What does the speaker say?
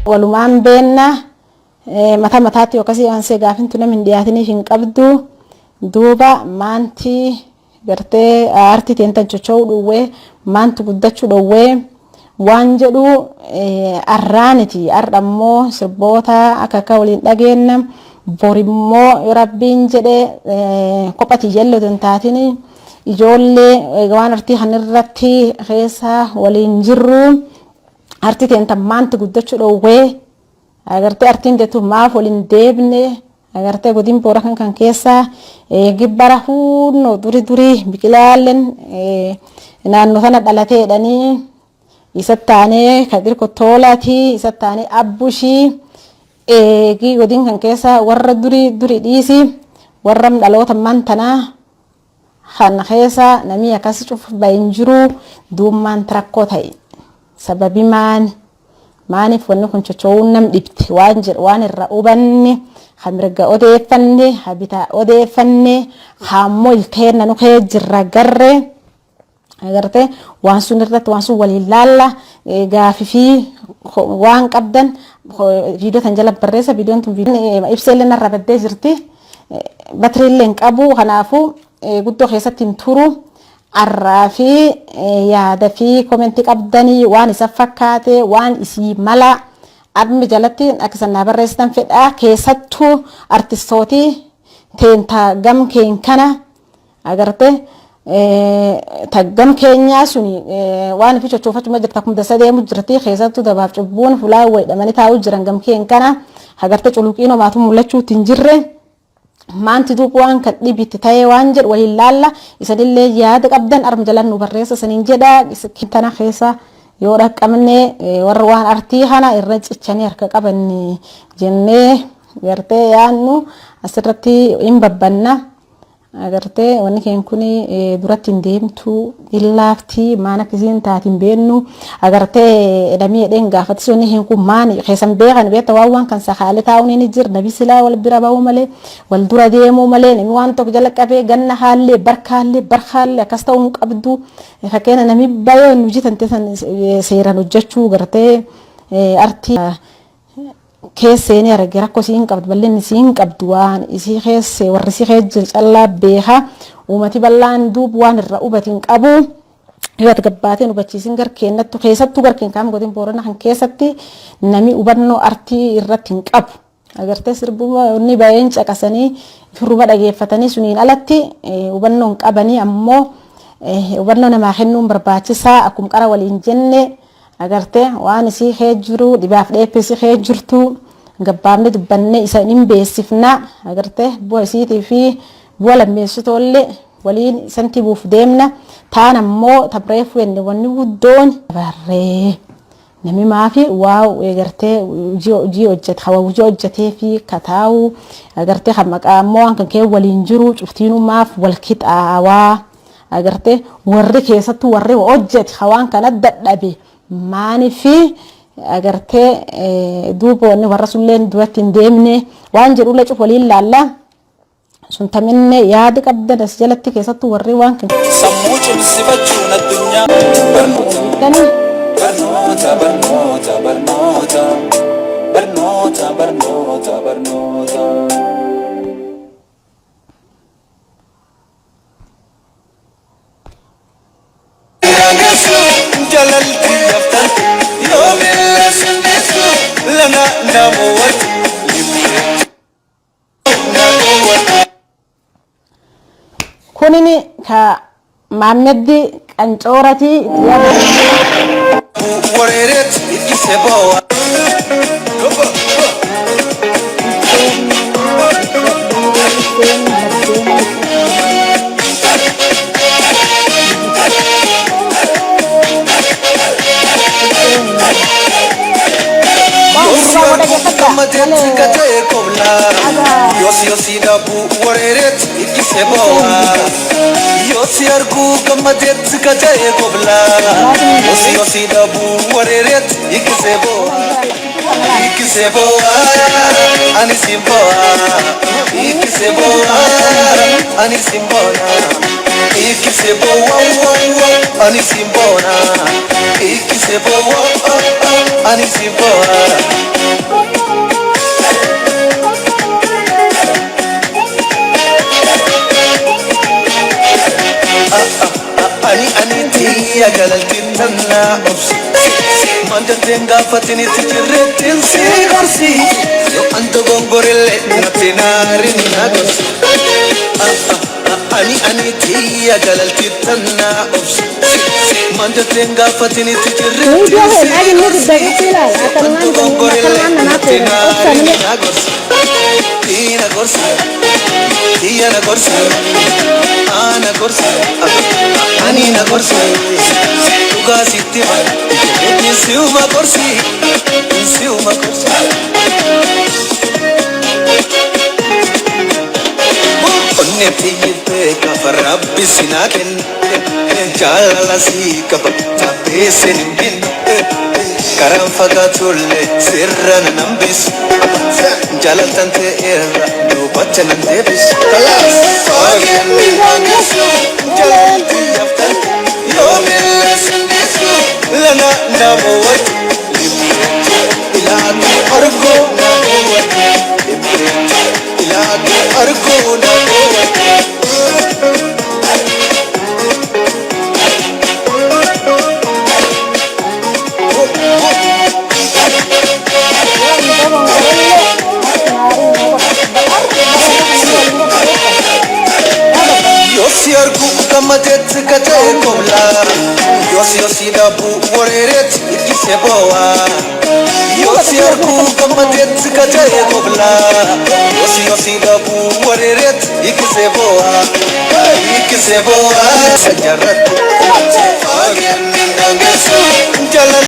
walumaan beenna mata mataatti yookaasii waan see gaafintu namni dhiyaatanii hin qabdu duuba maanti gartee aartii teentan chochoo dhuwee maantu guddachuu dhowwee waan jedhu arraaniti ardammoo sirboota akka waliin dhageenna borimmoo rabbiin jedhee kophati yelloo tentaatini ijoollee waan artii hanirratti keessa waliin jirru artii teentan maanti guddachuu dhowwee agartee artiin deetu maaf waliin deebne agartee godin boora kan keessa gibbara hunno duri biqilaaleen naannoo sana dhalateedhanii isattaane kadir kotoolaati isattaane abbushii gi godin kan keessa warra duri dhiisi warra dhaloota mantanaa kan keessa namni akkas cuf bayin jiru duummaan trakkoo ta'e sababi maaniif wanni kun chochoowuun nam dhibti waan irra hubanne hamirga odeeffanne habitaa odeeffanne haammoo ilkeenna nu kee jirra garre agarte waan sun irratti waan sun waliin laalla gaafii fi waan qabdan viidiyoo tan jala barreessa viidiyoon tun ibseellee narra baddee jirti batiriillee hin qabu kanaafu guddoo keessatti hin turu arraafi yaada fi komentii qabdanii waan isa fakkaate waan isii mala admi jalatti akkasana barreessitan fedha keessattuu artistootii teenta gam keen kana agarte taggam keenyaa suni waan fi chochoofachuma jirta kun dasa deemu jirti keessattuu dabaaf cubbuun fulaa waydhamanii taa'uu jiran gam keen kana agarte culuqiinoo maatuu mul'achuutti hin jirre maanti duuba waan kan dhibitti ta'ee waan jedhu waliin laalla isanillee yaada qabdan arma jalan nu barreessa saniin jedha tana keessa yoo dhaqqabne warra waan artii kana irra cichanii harka qaban jennee gartee yaannu asirratti hin babbanna agartee wanni keen kun duratti hin deemtu illaafti maana kisiin taatiin beennu agartee edamii edeen gaafatti sonni hin kun maani keessan beekan beekta waan kan sakaalee taa'uun ni jira nabi silaa wal bira ba'uu malee wal dura deemuu malee namni waan tokko jala qabee ganna haallee barkaallee akkas ta'uu qabdu fakkeenya namni bayoo nu jitan seeraan hojjechuu gartee artii keesseen arge rakkoo siin qabdu bal'inni siin qabdu waan isii keesse warri isii keessa callaa beeka uumati bal'aan duub waan irra hubatiin qabu yoo gabbaatee hubachiisin garkeennattu keessattuu garkeen kaam godin boorana kan keessatti nami hubannoo artii irratti hin qabu agartee sirbuuni baay'een caqasanii firuma dhageeffatanii suniin alatti hubannoo hin qabanii ammoo hubannoo namaa kennuun barbaachisaa akkuma qara waliin jenne agarte waan isii kee jiru dibaaf dheeppisi kee jirtu gabbaamne dubbanne isa hin beessifna agarte bu'a isiitii fi bu'a lammeessitoolle waliin isanti buuf deemna taan ammoo tabreef wenne wanni guddoon barree nami maafi waaw agarte hojii hojjete hawa hojii hojjetee fi kataawu agarte hamaqaa ammoo kan kee waliin jiru cuftiinumaaf wal kixaawaa agarte warri keessattuu warri hojjete hawaan kana dadhabe maani fi agarte duuboonni warra sulleen duratti hin deemne waan jedhulle cuf waliin laalla sun taminne yaada qabdan as jalatti keessattuu warri waan kan sammuu cimsifachuun addunyaa barnoota جلالتي يفتن يوم اللي سنسو لنا نموت كونيني كمامدي كنشورتي وريرت يسبوا Yosi dabu wareret ikiseboa Yosi argu kamadet kajaye gobla Yosi dabu wareret ikiseboa ani simboa ikiseboa ani simbona ikiseboa ani simbona ikiseboa ani simboa. Ani tiya galalti tanna obsi. Manda tenga fatini tijirretin si gorsi. Yo anto gongorelle natinari nagosi. Ani tiya galalti tanna obsi. Manda tenga fatini tijirretin si gorsi. Anto gongorelle natinari nagosi. Tina gorsi, tia na gorsi, ana gorsi, ani na gorsi. Tuga sitima, insiuma gorsi, insiuma gorsi. Onne tiyite kafarabbi sinaken, jalala si kapatte seningin. Karam fagatulle sirran nambis, jalatante erra dubachanan debis. Kalas, again we hangisu, jalanti yaftan, yomil sindisu, lana nabuwat, libret, ilatu argo nabuwat, libret, ilatu argo nabuwat. Yosi argu kamadet kate kobla, yosi dabu wareret ikise boa. Yosi argu kamadet kate kobla, yosi dabu wareret ikise boa, ikise boa. Sajarat, again mindangesu jalan.